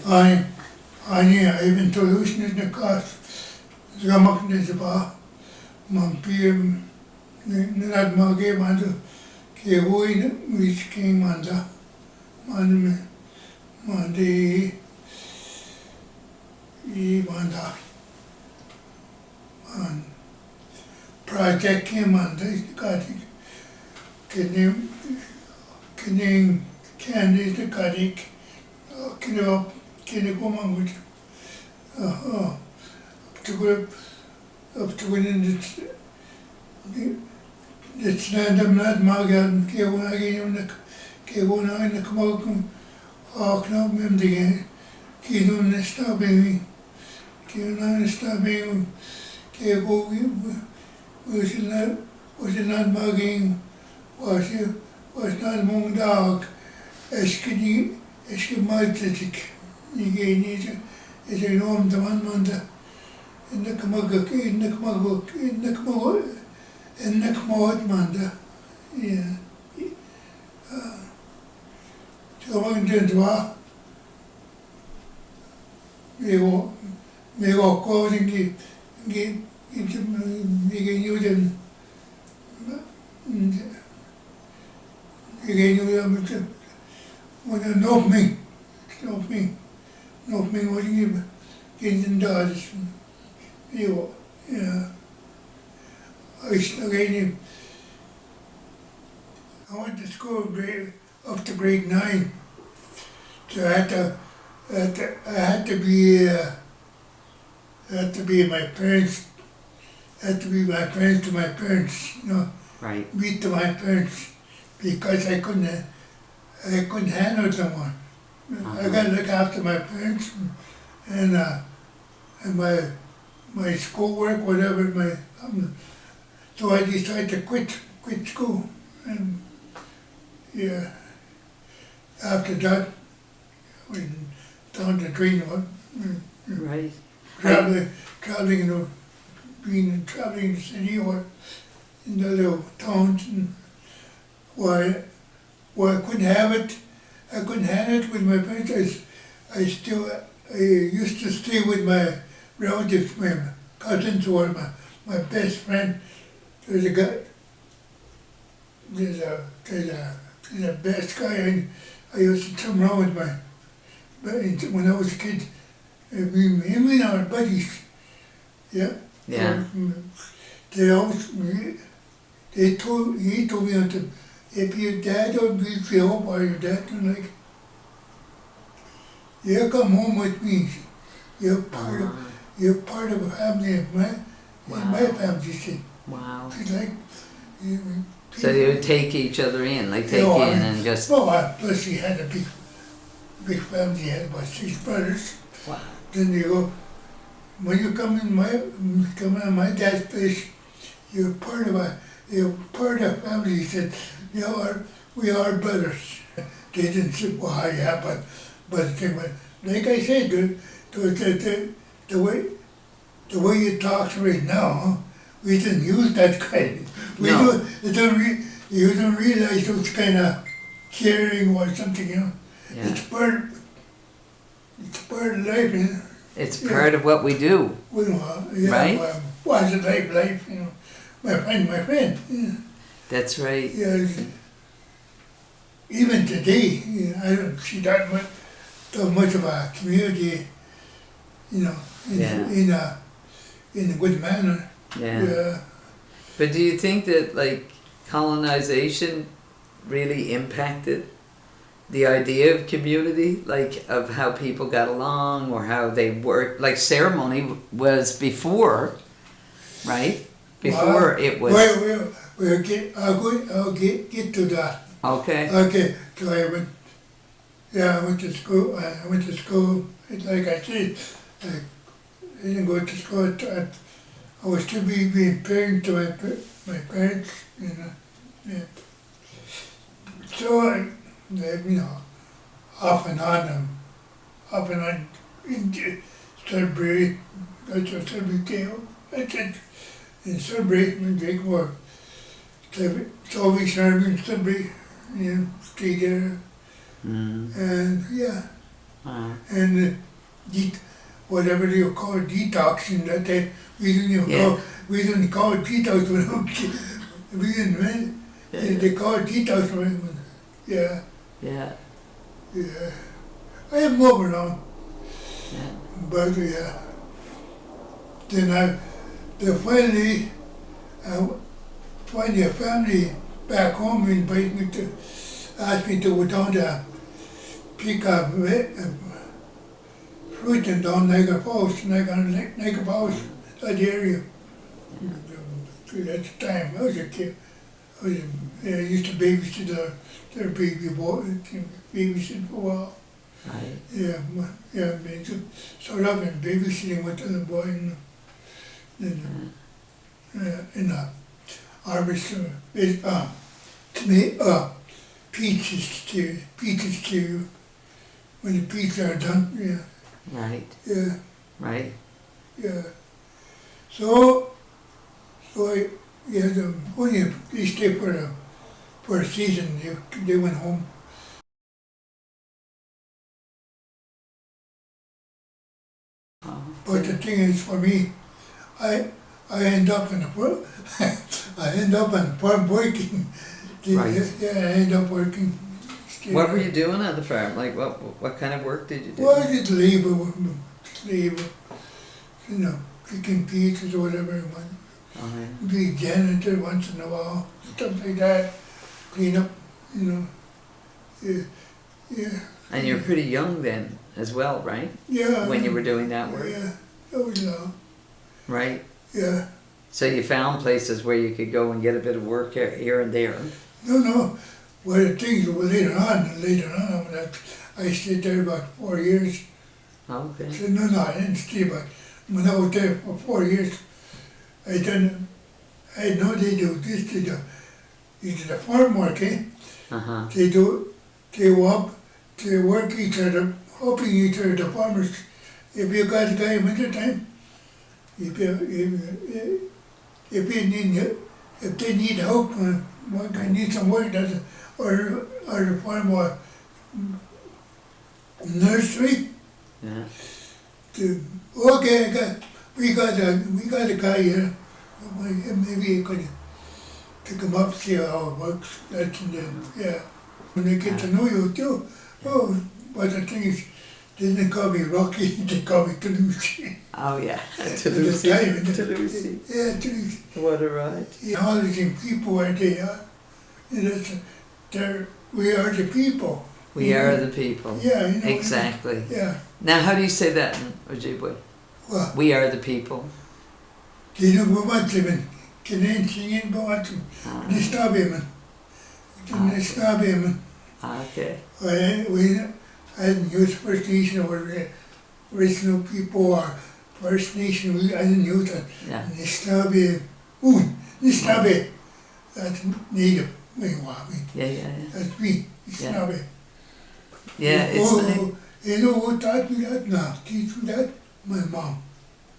Ai, even solution is the cost. Ramak is ba, PM, Nad Mage Manda, Kewoin, which King Manda, Mandi, Manda, Project came Manda, got it. Can Candy the Kadik, can you go on with up to within the stand up not Magan, Kevona in the Kamokum, Knob Mimdigan, Kidon the stabbing, Kidon the stabbing, Kevo was not mugging, was not among dog, Eskidi Maltetic, Nigani is a norm the one month. In the Kamaguk, in the Kmod Manda. Yeah. So I'm going to me walk out and get into you then. Again, you want to knock me, what do you get in Dodge. Yeah. I went to school up to grade 9, so I had to be my parents. Had to be my parents to my parents, Right. Meet to my parents, because I couldn't handle someone. I got to look after my parents and my schoolwork, whatever, so I decided to quit school, and yeah, after that, I went down to Greenwood, Right. traveling, traveling in the city or in the little towns, and where I couldn't have it, with my parents. I used to stay with my relatives, my cousins, or my best friend. There's a guy, there's a best guy, and I used to come around with when I was a kid. Him and our buddies, yeah. Yeah. He told me that if your dad don't beat you up, or your dad don't like, you come home with me. You're part of a family of mine. Wow. My family, she said. Wow. She's like, So you would take each other in, like take in and just... Plus he had a big family, he had about 6 brothers. Wow. Then you go, when you come in my dad's place, you're part of family. He said, we are brothers. They didn't say, well, yeah, but like I said, the way you talk right now, we didn't use that kind. You don't realize those kind of caring or something, Yeah. It's part of life, It's part of what we do. Right? What's it life, my friend, yeah. That's right. Yeah, even today, I don't see that much of a community, in a good manner. Yeah. But do you think that like colonization really impacted the idea of community, like of how people got along or how they worked? Like ceremony was before, right? Before it was. I'll get to that. Okay. Okay, so I went to school. Like I said, I didn't go to school. I was too busy being parent to my parents, Yeah. So off and on in Sudbury. That's what Sudbury came. That's it. In Sudbury, in Jakewood. Salvation Army in Sudbury, stayed there. And yeah, and whatever you call it, detoxing that day. We didn't even call it detox we didn't they call it detox yeah. Yeah. Yeah. I am moving on. Yeah. But then finally a family back home invited me to ask me to go down to pick up fruit and down Niagara Falls, Niagara Falls, that area. At the time, I was a kid. I used to babysit their baby boy, babysit for a while. Right. Yeah, sort of in babysitting with the boy in a harvest peaches too. When the peaches are done, yeah. Right. Yeah. Right. Yeah. So only they stayed for a season. They went home. Oh, But the thing is, for me, I end up in the farm. I end up on the farm working. Right. Yeah, I end up working. What were you doing on the farm? Like, what kind of work did you do? Well, just labor, picking peaches or whatever. Oh, yeah. Be janitor once in a while, stuff like that. Clean up, Yeah. And you're pretty young then as well, right? Yeah. When you were doing that work? Yeah, that was Right. Yeah. So you found places where you could go and get a bit of work here and there. No. Well, the things were later on, I stayed there about 4 years. Okay. So, no, I didn't stay, but when I was there for 4 years, I had no idea this, they did the farm work, eh? Uh-huh. They work each other, helping each other, the farmers. If you got a guy in winter time, if they need help, one guy needs some work, or the farm or nursery. Yeah. Okay, we got a guy here. Maybe you could pick him up, see how it works. That's and then, yeah. When they get to know you too. Oh, but the thing is, they didn't call me Rocky, they call me Toulouse. Oh yeah, Toulouse. Toulouse. Yeah, Toulouse. What a ride. Yeah, all the same people where they are. We are the people. We are the people. Yeah, Exactly. Yeah. Now, how do you say that in Ojibwe? Well, We are the people. Bawatliman, Canadian Bawatlim, Nistabiman. Nistabiman. Okay. I didn't use First Nation or original people or First Nation, I didn't use that. Yeah. Nistabi, that's native. Yeah. That's me, Nistabi. Yeah, it's nice. You know who taught me that now? Teach me that? My mom.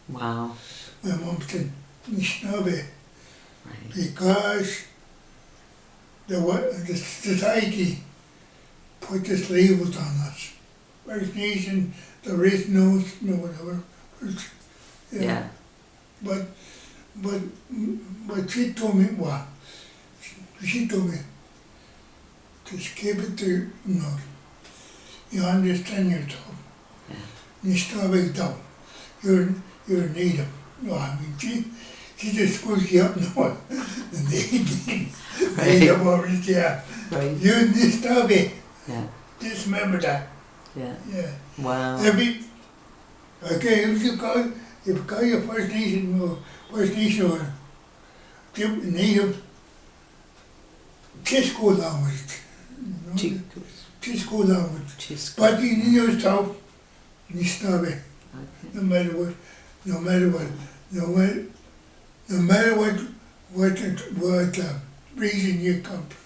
Wow. My mom said, Nishnabé, Right. because the society put these labels on us. First Nation, the originals, whatever. Yeah. But she told me, she told me, just keep it to, you understand yourself. Nishnabé down. You're a native. No, I mean, she just screws you up now. Native already, yeah. Right. You're Nishnabé. Yeah. Just remember that. Yeah. Yeah. Wow. Okay, if you call your First Nation or native, just go along with it. Just go along with it. Chisco. But you need yourself, Nishnabé. Okay. No matter what reason you come from.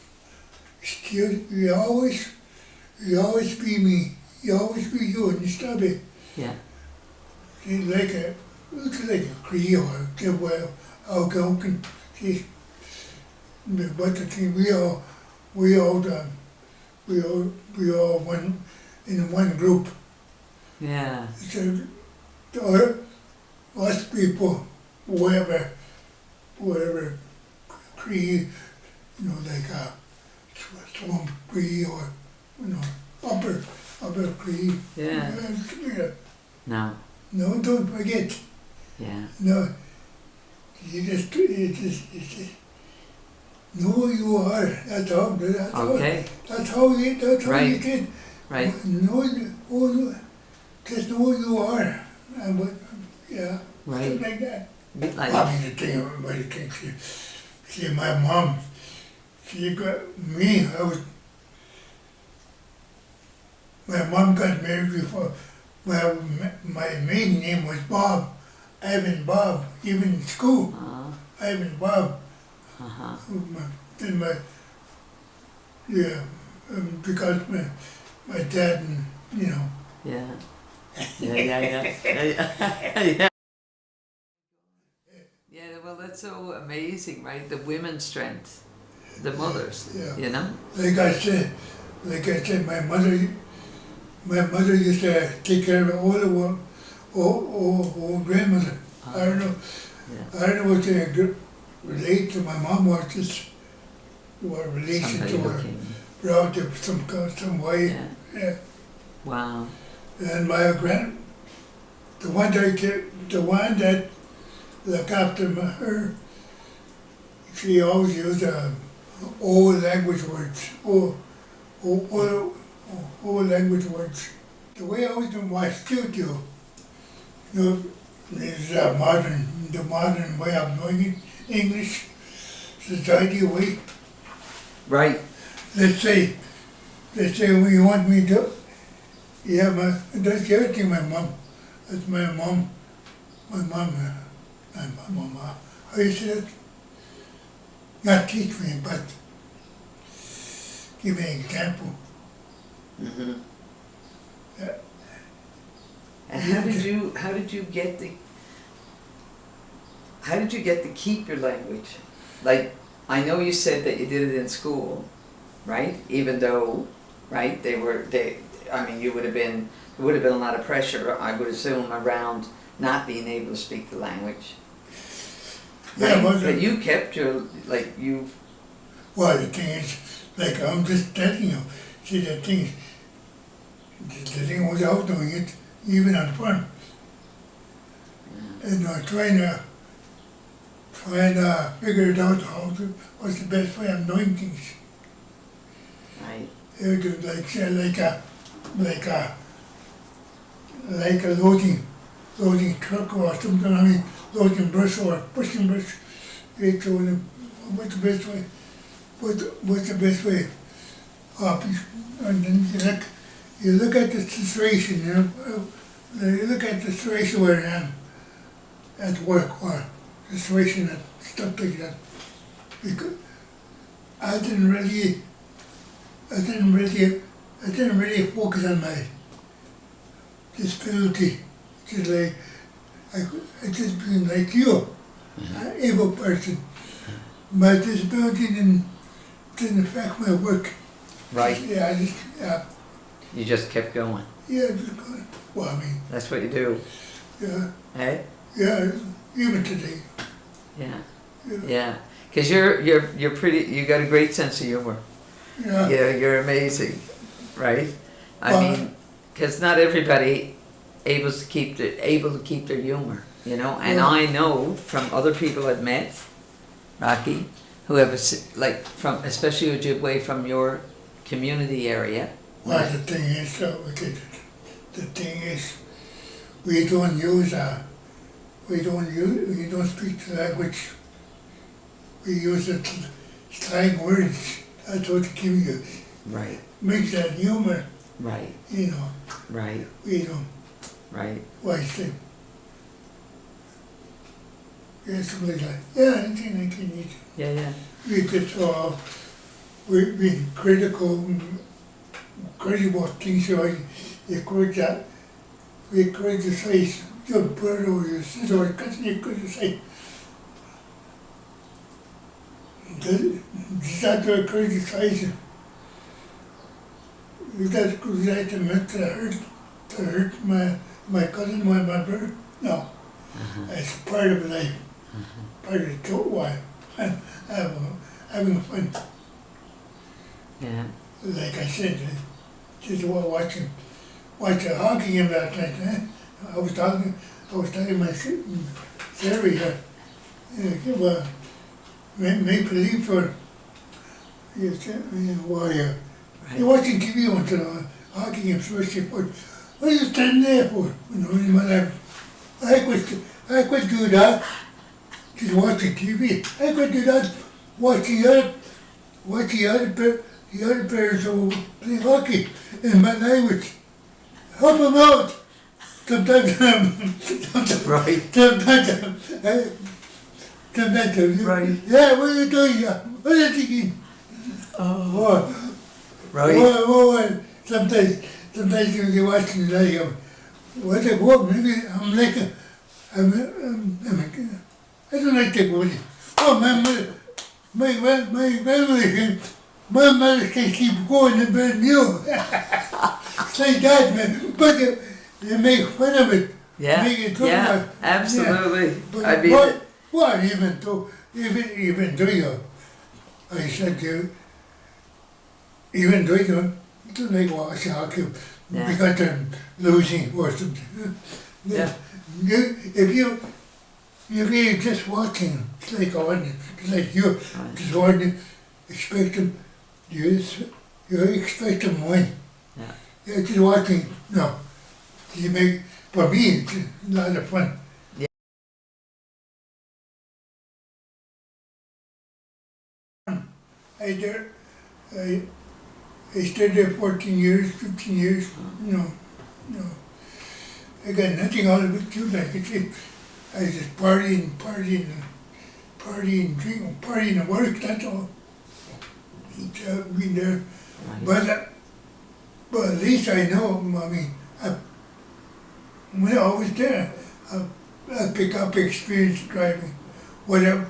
Still, you always be me. You always be you, understand me? Yeah. It's like a Cree or a Kibwell, Algonquin. But the thing, we all one in one group. Yeah. So the us people, wherever Cree, like a Swamp Cree or upper Cree. Yeah. Yeah. No. No, don't forget. Yeah. No, you just know who you are. That's all. That's Okay. all. That's how you Right. can Right. just know who you are. And what, yeah, Right. stuff like that. Bit like. I mean, the thing about the thing, see, my mom, she got me. My mom got married before. My maiden name was Bob, Ivan Bob, even in school, Ivan Bob. Uh-huh. Then because my dad and, Yeah. Yeah, yeah, yeah. Yeah. Yeah, well, that's so amazing, right? The women's strength, the mothers, yeah. Like I said, my mother used to take care of all the old grandmother. I don't know. Yeah. I don't know what they relate to my mom or just or relation Somebody to her looking. relative some way. Yeah. Yeah. Wow. And my the one that looked after her, she always used old language words, old language words. The way I was doing, I still do, is the modern way of doing it, English society way. Right. Let's say when you want me to, that's the other thing my mom, that's my mom, how you say that? Not teach me, but give me an example. Mm-hmm. Yeah. And how did you get to keep your language? Like, I know you said that you did it in school, right? Even though, right, there would have been a lot of pressure, I would assume, around not being able to speak the language. Yeah, right? But you kept your, well, the thing is, like I'm just telling you, see the thing was out doing it, even on the farm. And trying to figure it out what's the best way of doing things. right, It was like a loading truck or something. I mean, loading brush or pushing brush. They told them what's the best way. What's the best way? And then you look at the situation. You look at the situation where I am at work or the situation and stuff like that. Because I didn't really focus on my disability. Just like I just being like you, an able person. My disability didn't affect my work. right. Yeah, You just kept going. just going. Well, I mean, That's what you do, yeah, hey? yeah, even today. Yeah, Yeah, yeah. Because you're pretty. You got a great sense of humor. yeah. Yeah, you're amazing, right? I Well, mean, because not everybody able to keep their humor, And Yeah. I know from other people I've met, Rocky, who have especially Ojibwe from your community area. Well, the thing is, the thing is, we don't speak the language. We use the slang words. That's what give you Right, makes that humor. right, right, We don't. right. Why say? Yeah, something like anything I can eat. Yeah, yeah. We just we being critical about things. So you criticize your brother or your sister, or you criticize. That you're criticizing. You got to criticize them to hurt to hurt my cousin, my brother. No, it's part of life, part of the total why I'm having fun. Yeah. Like I said, just watching a hockey game last night. I was talking to my Sarah here. Well, Maple Leaf or Warrior. Right. You're watching TV once in a while, hockey games, first report. What are you standing there for? In my life. I could do that. Just watching TV. I could do that. Watch the other players who play hockey in my language. Help them out. Sometimes Right. Sometimes Right. yeah, what are you doing? What are you thinking? Oh. Right. What? Sometimes you're watching the like, what? Maybe I'm like I don't like that movie. Oh, my grandmother can keep going and better than you. It's like that, man. But they make fun of it. Yeah. Make it Yeah. Absolutely. Yeah. But I mean, what? Even though I said to you, even though you don't like watching hockey because they're losing or something. Yeah. If you're just watching, it's like ordinary, it's like you just ordinary, expect them, you expect them to win. Yeah. You're just watching, no. For me, it's a lot of fun. I stayed there 14 years, 15 years, no. I got nothing out of it too, like I just partying, drinking, partying and work, that's all. Being there. Right. But at least I know, I mean, when I was there, I pick up experience driving. Whatever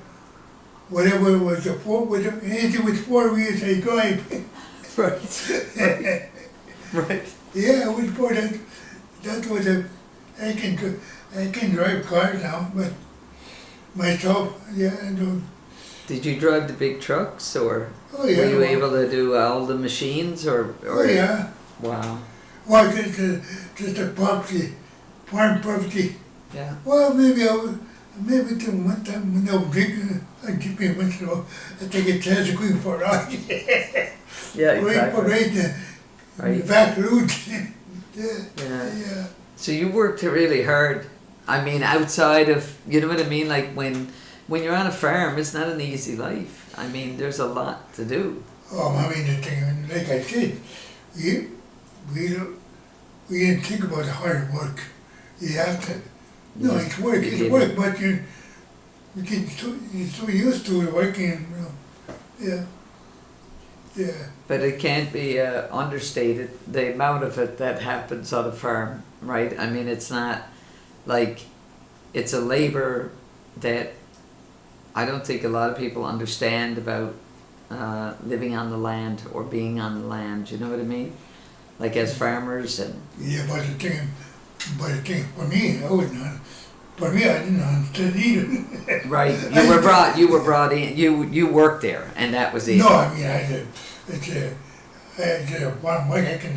was anything with 4 wheels I drive. Right. Right. Yeah, with four, that was I can drive cars now, but myself, yeah, I don't. Did you drive the big trucks, or Oh yeah. were you able to do all the machines, or? Oh yeah. Wow. Well, just a property, farm property. Yeah. Well, maybe one time when I was drinking, I'd give me once in a while, I take a chance of going for a ride. Yeah, Going exactly. for the back roads. Yeah. So you worked really hard. I mean, outside of, you know what I mean? Like when you're on a farm, it's not an easy life. I mean, there's a lot to do. Oh, I mean, the thing, like I said, we didn't think about hard work. You have to, no, it's work, but you're so used to working, yeah. But it can't be understated, the amount of it that happens on a farm, right? I mean, it's not like, it's a labor that I don't think a lot of people understand about living on the land or being on the land, you know what I mean? Like as farmers and... Yeah, but the thing for me, I didn't understand either. Right, you were brought in, you worked there, and that was it. No, I mean, I did one work I can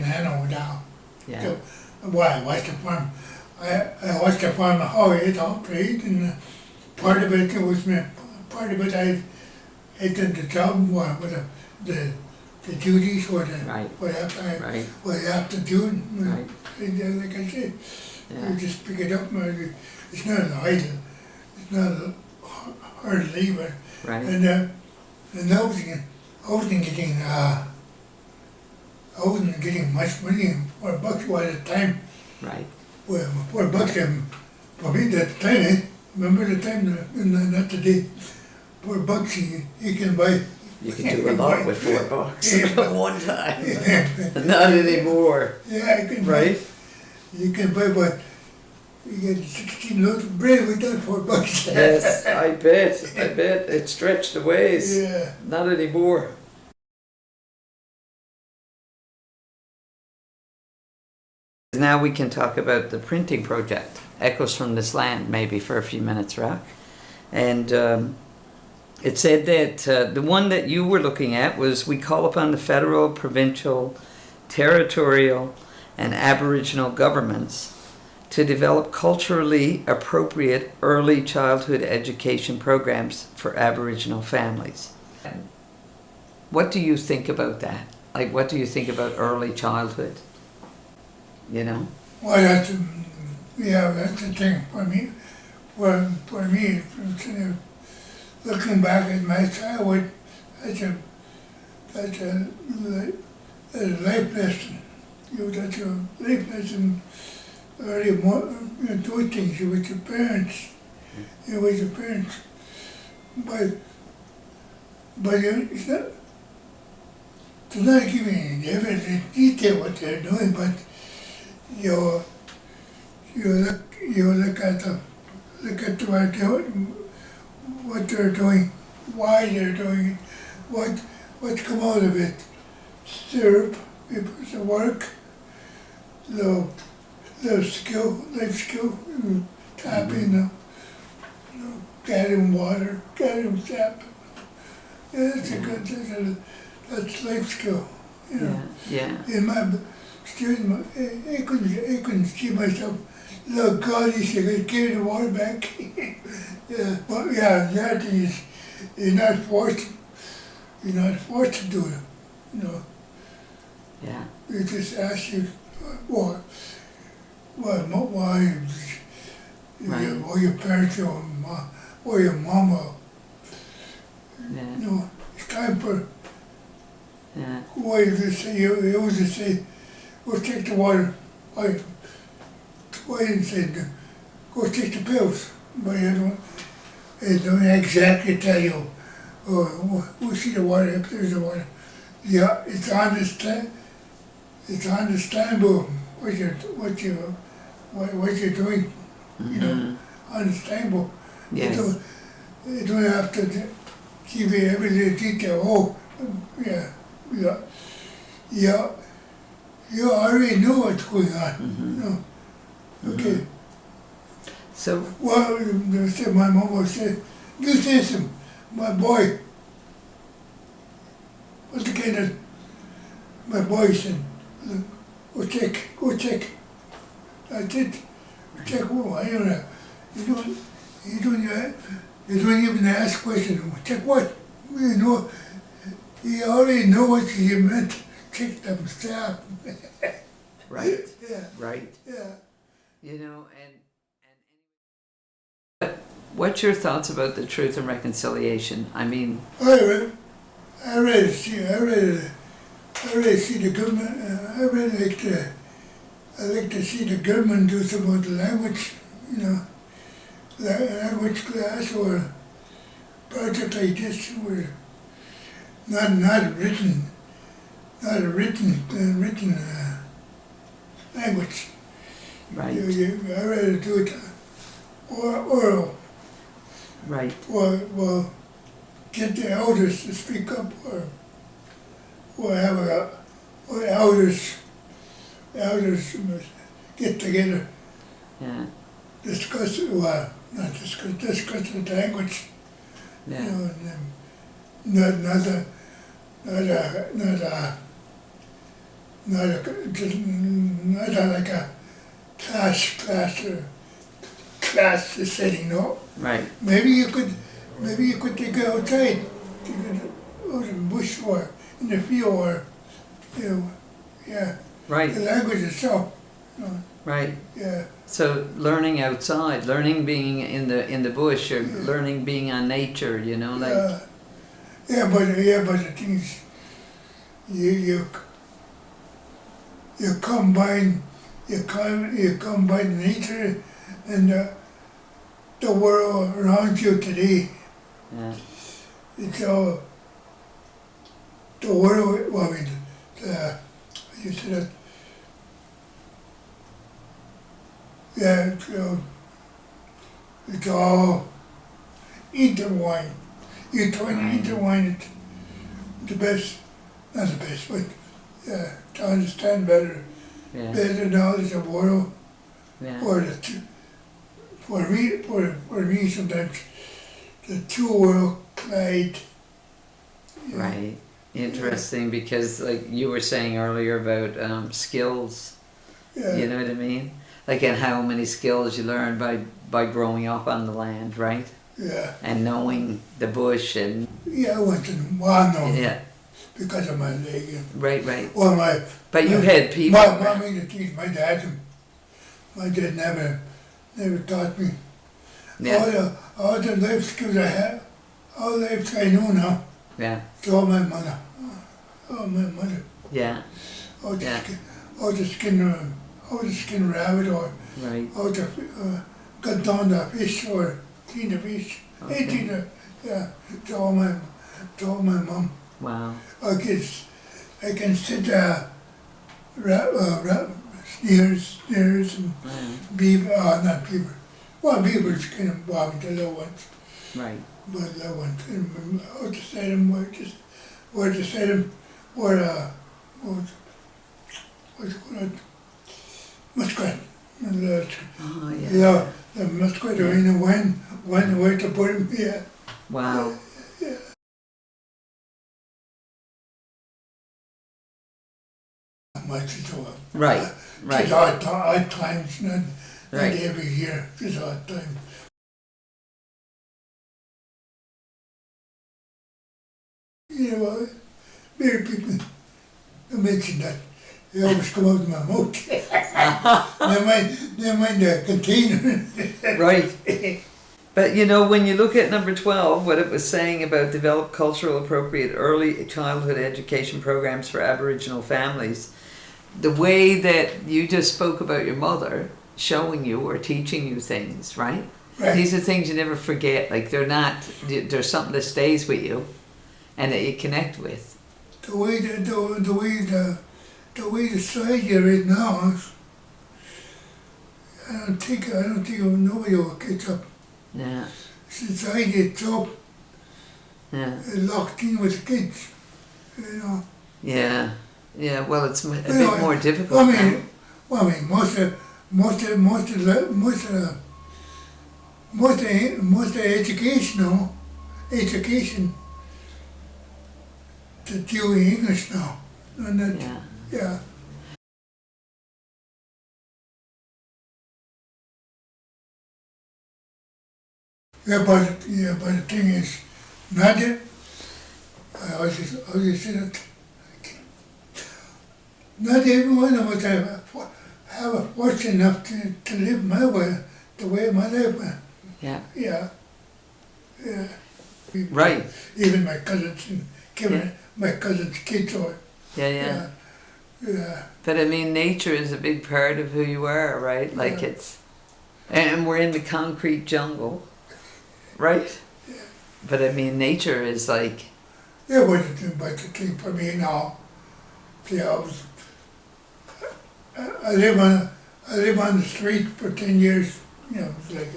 handle without. Yeah. So, why I watched the farm. I watched the farm how it operated, and part of it was me. Part of it I did the job with the duties or what I have to do. Right. And like I said, Yeah. you just pick it up. It's not an idle. It's not a hard labor. Right. And I wasn't getting much money, $4 was at the time. Right. Well, $4 for me at the time, remember the time, not today, $4 you can buy. You can do a lot with $4 Yeah. at one time. Not anymore. Yeah, I can Right? You can buy what? You get 16 loaves of bread with that $4. Yes, I bet. It stretched the ways. Yeah. Not anymore. Now we can talk about the printing project, Echoes from This Land, maybe for a few minutes, Rock. And it said that the one that you were looking at was, we call upon the federal, provincial, territorial, and Aboriginal governments to develop culturally appropriate early childhood education programs for Aboriginal families. What do you think about that? Like, what do you think about early childhood? You know? Well, that's the thing for me. For me, looking back at my childhood, that's a life lesson. That's a life lesson. Early, do things with your parents. With your parents. But it's not. They're not giving any evidence in detail what they're doing, but you look at what they're doing, why they're doing it, what's come out of it. Syrup, papers of work, little skill, life skill, tapping, gathering water, gathering sap. Yeah, that's life skill. Yeah. In my student, I couldn't see myself. Look, God, he said, I carry the water back. Yeah, but yeah, that is, you're not forced to do it. Yeah. They just ask you, why, Right. or your parents or your mama. Yeah. It's time for. Yeah. Why you just say you always just say, go take the water. Why didn't say go take the pills? But they don't exactly tell you. We'll see the water if there's the water. Yeah, it's understandable what you're doing. Understandable. Yes. You don't have to give you every little detail. You already know what's going on. Okay. So. Well, my mom would say, "You say some, my boy." What's the kind of my boy said? Go check. That's it. Check. Who? I don't know. You don't even ask questions. Check what? You already know what you meant. Check them stuff. Right. Yeah. Right. Yeah. And what's your thoughts about the Truth and Reconciliation? I mean, I really see the government. I like to see the government do something with the language. Language class or project like this, where not a written language. right. I rather do it oral. Right. Or get the elders to speak up, or have elders get together, Yeah. discuss the language. Yeah. And not like a class setting. No. Right. Maybe you could take it outside, take it out in the bush or in the field, or Right. the language itself. Right. Yeah. So learning outside, learning being in the bush, or learning being on nature, like. But the thing is, you combine nature and the world around you today. Yeah. It's all the world. Well, I mean, you said that. Yeah, it's all intertwined. You try to intertwine it not the best, but to understand better Yeah. better knowledge of world, Yeah. or for me sometimes the two world collide. You know. Right. Interesting, because like you were saying earlier about skills. Yeah. You know what I mean? Like, and how many skills you learn by growing up on the land, right? Yeah. And knowing the bush and Yeah, I went to Wano yeah. because of my leg. Right. Right. Well, my But you my- had people. my dad never taught me. Yeah. All the life skills I have, all life I know now, Yeah. it's all my mother. All my mother. Yeah. How to, Yeah. how to skin rabbit, or Right. how to cut down the fish or clean the fish. Okay. Anything, yeah, it's all my mom. Wow. I can sit snares and Yeah. beaver, not beaver. Well, beavers kind of bother the little ones, Right. but the little ones, and how to set them, where to set them, where, what's it called? Muskrat. And, Oh yeah. yeah, the muskrat, or you know when, where to put them, yeah. Wow. Much it's all. Right. It's Right. odd times, not Right. every year, just odd times. You know, many people mention that. They always come out of my mouth. Never mind the container. Right. But you know, when you look at number 12, what it was saying about develop cultural appropriate early childhood education programs for Aboriginal families, the way that you just spoke about your mother showing you or teaching you things, right? Right. These are things you never forget. Like there's something that stays with you and that you connect with. The way the society right now is, I don't think nobody will catch up. Yeah. Society itself Yeah. is locked in with the kids, you know. Yeah. Yeah. Well, it's a bit Well, more difficult. I now. mean, most of the education to deal with English now, and that, Yeah. yeah. But the thing is, Nadia, I always say that, not everyone of us have a fortune enough to live my way, the way my life went. Yeah. Yeah. Yeah. Right. Even my cousins and Kevin, Yeah. my cousins' kids are. Yeah. Yeah. Yeah. But I mean, nature is a big part of who you are, right? Like Yeah. it's, and we're in the concrete jungle, right? But I mean, nature is like, Yeah, but the thing for me now, see, I live on the street for 10 years. You know, it's like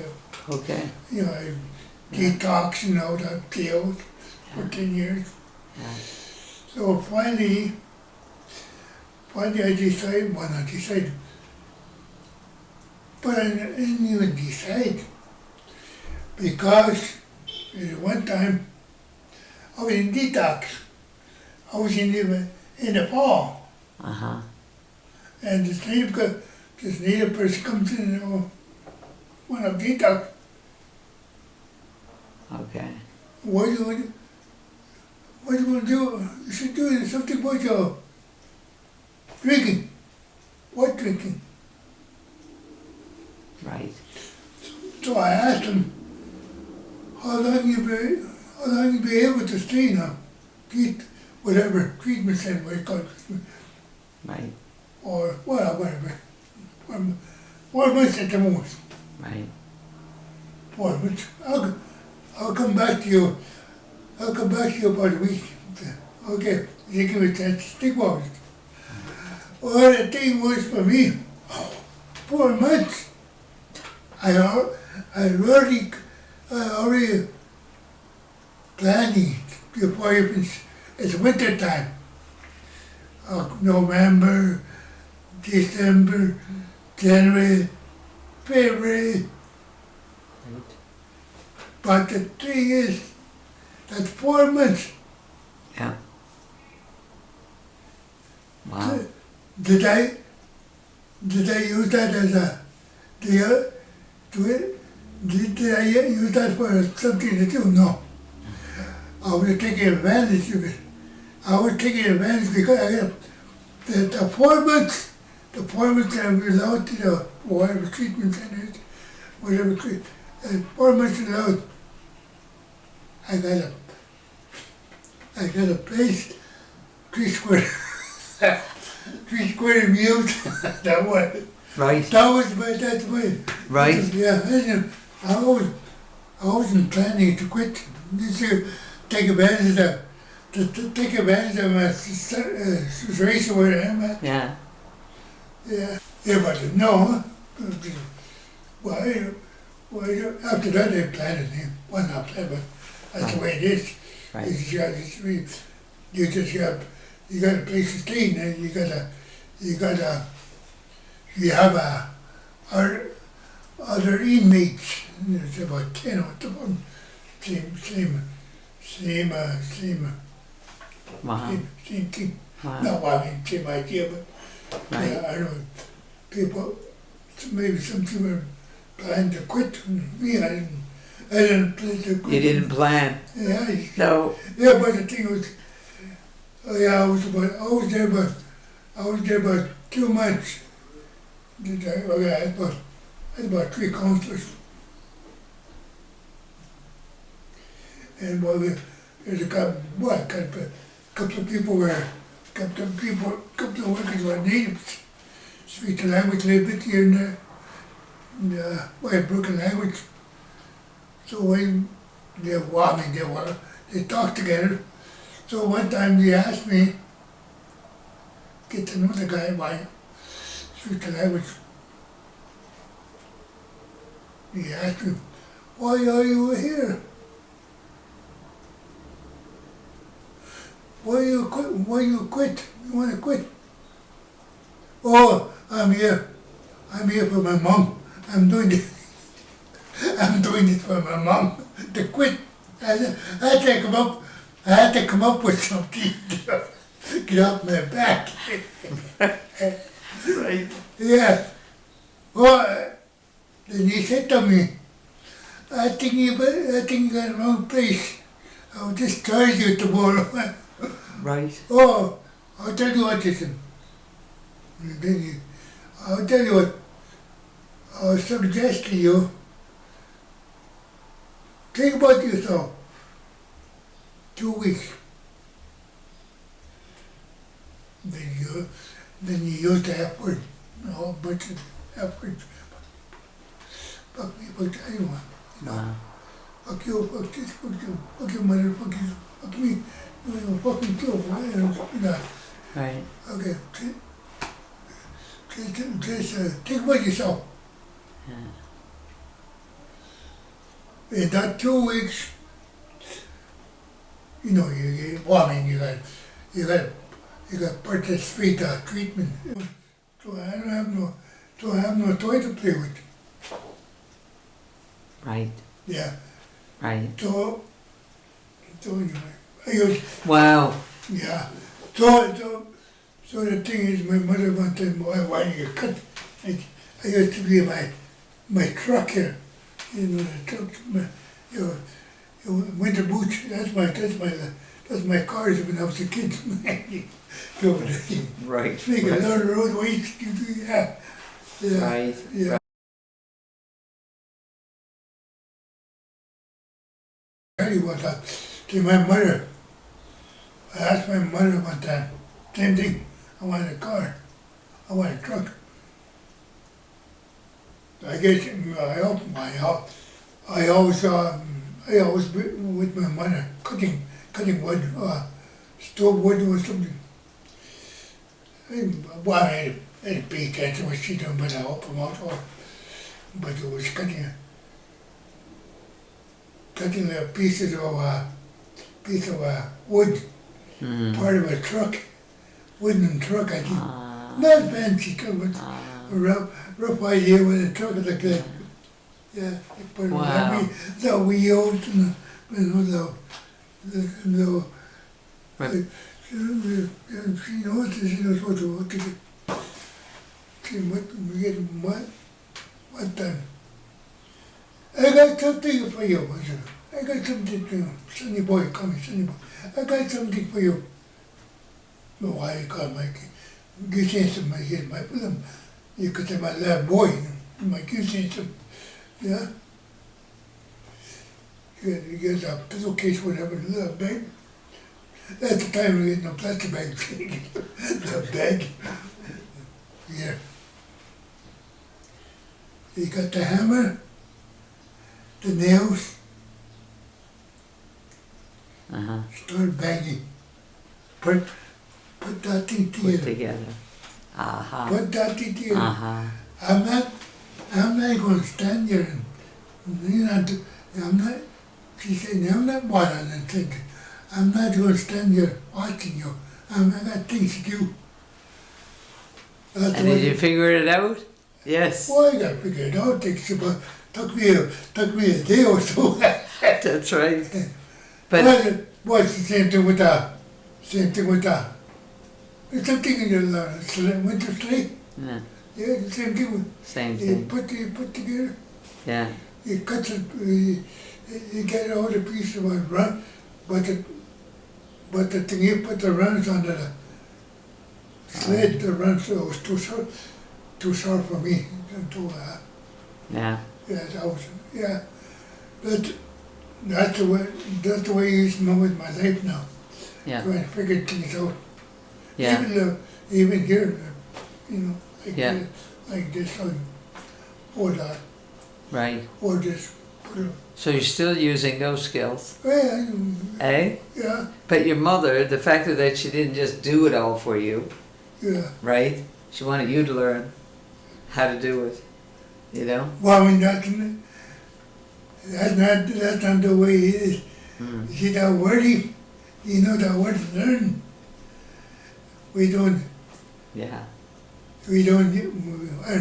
okay, I detoxing out of jail for 10 years. yeah, So finally I decided, well, not decided, but I didn't even decide, because one time I was in detox. I was in the fall, uh-huh, and this native person comes in and when I'm detox, okay, what do you want to do? You should do something about your drinking. What drinking? right, So I asked him, how long you be able to stay now? Whatever treatment center, what you call it, right, or whatever. 4 months at the most. right, 4 months. I'll come back to you. I'll come back to you about a week. Okay, you give me a chance to think about it. Well, the thing was for me, 4 months. I already planning before even it's winter time. November, December, January, February. Right. But the thing is, that's 4 months. Yeah. Wow. Did I use that as a, did I use that for something to do? No. I was taking advantage of it. I was taking advantage because I got the 4 months, the 4 months that I was allowed to do whatever treatment centers, whatever, 4 months allowed, I got a place, 3 square meals. That was. Right. That's my. Right. Yeah, I wasn't planning to quit. This year, take advantage of take advantage of my situation where I am at. Yeah. Yeah. But no. Well, after that they planted him. Well, not planted, but that's the way it is. Right. You got a place to stay, and you have other inmates. There's about 10 of them. Same Wow. same thing. Wow. No, I mean, same idea, but Right. I don't know, people, maybe some people plan to quit. Me, I didn't plan to quit. You didn't plan. Yeah, No. yeah, but the thing was, I was there about 2 months. I had about 3 counselors. And there's a couple of people couple of workers were natives. Speak the language a little bit here and there, broken language. So they talked together. So one time they asked me, get to know the guy by speak the language. He asked me, why are you here? Why you quit? You want to quit? Oh, I'm here for my mom. I'm doing this for my mom to quit. I had to come up with something to get off my back. Right. Yeah. Well, then he said to me, I think you got the wrong place. I'll discharge you tomorrow. Right. Oh, I'll tell you what, listen. I'll tell you what. I'll suggest to you. Think about yourself. 2 weeks. Then you use the F word. A whole bunch of F words. Fuck me, fuck anyone. Wow. Fuck you, fuck this, fuck your mother, fuck you, fuck me. You fucking kill me. Right. Okay. Just think about yourself. Yeah. In that 2 weeks, you got participate treatment. So I have no toy to play with. Right. Yeah. Right. So anyway, Wow. yeah. So the thing is, my mother wanted why you cut. I used to be my truck here. The truck, winter boots. That's my cars when I was a kid. So Right. make a lot of roadways. Yeah. Right. Yeah. I was to my mother. I asked my mother one time, same thing. I want a car. I want a truck. I guess I always be with my mother cutting wood, stove wood or something. I didn't pay attention to what she doing, but I helped them out. But it was cutting the pieces of wood, Mm. part of a truck, wooden truck. I think Not fancy, but Ah. rough idea with a truck like that. Yeah, but Wow. the wheels and the Right. she knows what to do. She what get what done. I got something for you, I said. I got something for you. Sonny boy, come here, Sonny boy. I got something for you. No, why you call my give me some my film. You could say my little boy, my give me some, yeah. You get a pillowcase, whatever, a little bag. At the time we had no plastic bag. The bag. Yeah. You got the hammer, the nails, Uh-huh. start banging. Put that thing Put together. together. Uh-huh. Put that thing together. Uh-huh. I'm not going to stand here and you know, she said, I'm not bothering and thinking. I'm not going to stand here watching you. I got things to do. That's And did you figure it out? Yes. Well, I got to figure it out. Took me a day or so. That's right. But Well, it's the same thing with that. Same thing with that. It's something in your winter sleep. yeah, Yeah, the same thing with same you thing. put together. Yeah. You cut it, you get all the pieces of it, run, but the thing you put the runs under the sled, the runs, so it was too short for me. Yeah. Yeah, that was, yeah. But that's the way it is now with my life now. Yeah. Trying to figure things out. Yeah. Even here, you know, Yeah. like this, or that, Right. or this. Put a, So you're still using those skills, well, eh? yeah, But your mother, the fact that she didn't just do it all for you, yeah. right? She wanted you to learn how to do it, you know? Well, I mean, that's not the way it is. Mm. You see that wording, you know that word learn. We don't, Yeah. I don't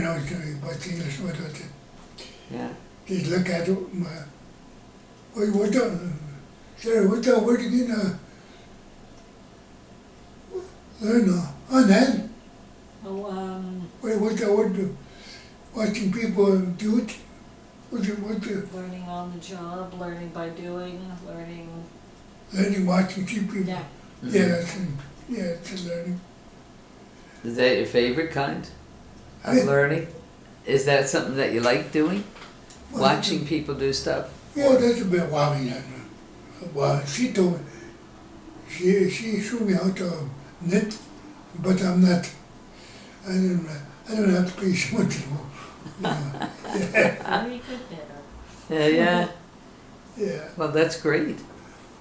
know what's English word was it. Yeah. Just look at it, what's that, sorry, what's that word again? Learn, then, what's that word? Watching people do it? What's it? Learning on the job, learning by doing, learning. Learning, watching, see people. Yeah. Mhm. Yeah, it's a learning. Is that your favorite kind of Yeah. learning? Is that something that you like doing? Well, Watching people do stuff? Yeah, that's a bit wobbly. Well, she told me, she showed me how to knit, but I'm not, I don't have to pay so much more. Very good knitter. Yeah, yeah. Yeah. Well, that's great.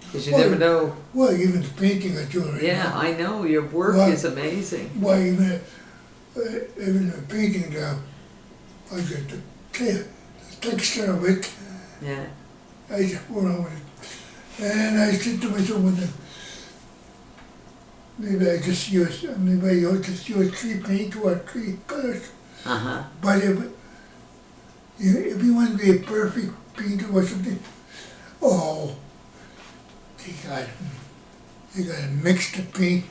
Because you Well, never know. Well, even the painting I do right Yeah, now. I know. Your work Well, is amazing. Well, even the painting job, I get the texture of it, Yeah. I just pour on with it. And I said to myself, maybe I just use 3 paint or 3 colors. Uh-huh. But if you want to be a perfect painter or something, oh, you gotta mix the paint.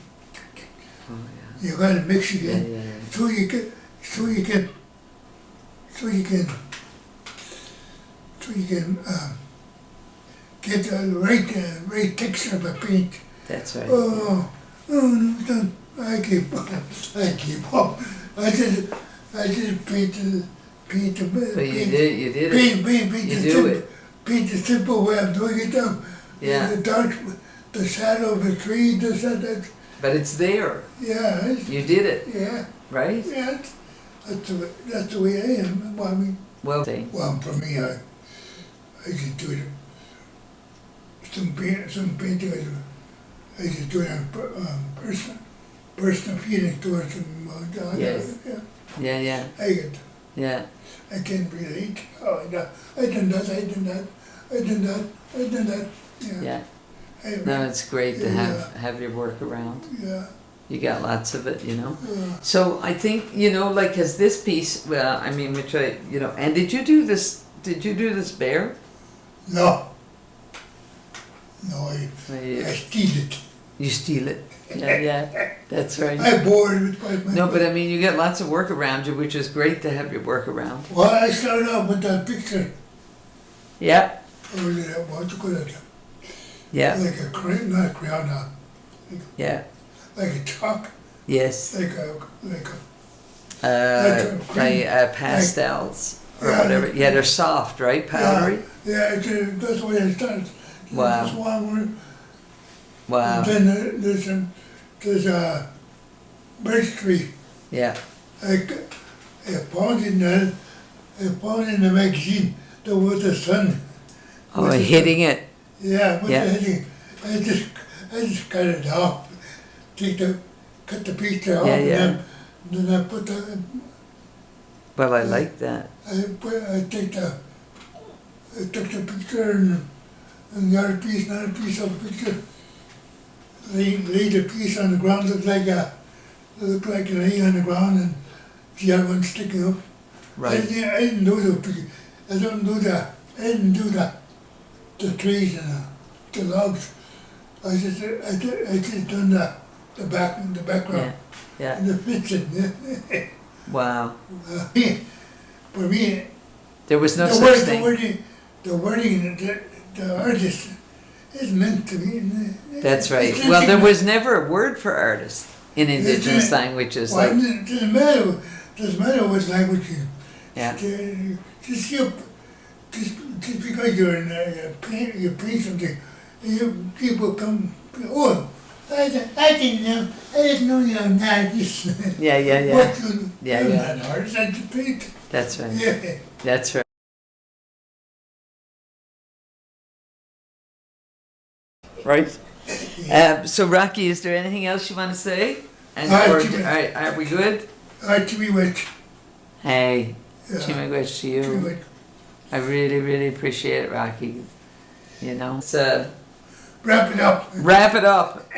Oh, You gotta mix it yeah. in, Yeah, yeah. so you can get the right texture of the paint. That's right. Oh, no, I keep up. I just paint the But you paint. did it. You do it. Paint the simple way I'm doing it now. Yeah. The dark, the shadow of the tree, this and that. But it's there. Yeah, You did it, yeah, right? yeah. That's the way I am. Well, I mean, Well, for me, I just do it. Some painting, I just do it on personal feeling towards them. Yes. Yeah, yeah. Yeah. I can't relate. Oh, I done that. Yeah. Yeah. I- No, it's great to Yeah. have your work around. Yeah. You got lots of it, you know. Yeah. So I think, you know, like, as this piece, well, I mean, which I, you know, and did you do this bear? No. No, I Yeah. steal it. You steal it. Yeah, that's right. I bored with my No, but I mean, you get lots of work around you, which is great to have your work around. Well, I started off with that picture. Yeah, What you call it? yeah, Like a crayon, not a crayon, yeah, like a chalk, yes. like a cream. Pastels or Yeah, whatever. like- Yeah, they're soft, right? Powdery. Yeah, that's the way I started. Wow. Just one word. Wow. And then there's a birch tree. Yeah. I found in the magazine there was the sun. Oh, Was the hitting it. Yeah, but Yeah. I just cut it off. Cut the picture off, Yeah, and yeah. then I put the Well, I like that. I took the picture and another piece of the picture. Laid the piece on the ground, looked like an A on the ground, and the other one sticking up. Right. I didn't do the picture. I didn't do the trees and the logs. I just done the background Yeah. and the fencing. Wow. For me, There was no the such thing. wording, the artist is meant to be. That's right. It's Well, there nothing- was never a word for artist in indigenous languages. Well, Like, it doesn't matter what language you. yeah. Just because you paint something, people come. Oh, I didn't know you're an artist. Yeah, yeah, yeah. What you? Yeah, I'm yeah. an artist. I just paint. That's right. Yeah. That's right. Right. So, Rocky, is there anything else you want to say? And are we good? To which. Hey, Yeah. Chimagwich to To you. which. I really, really appreciate it, Rocky. You know. Wrap it up. Wrap it up.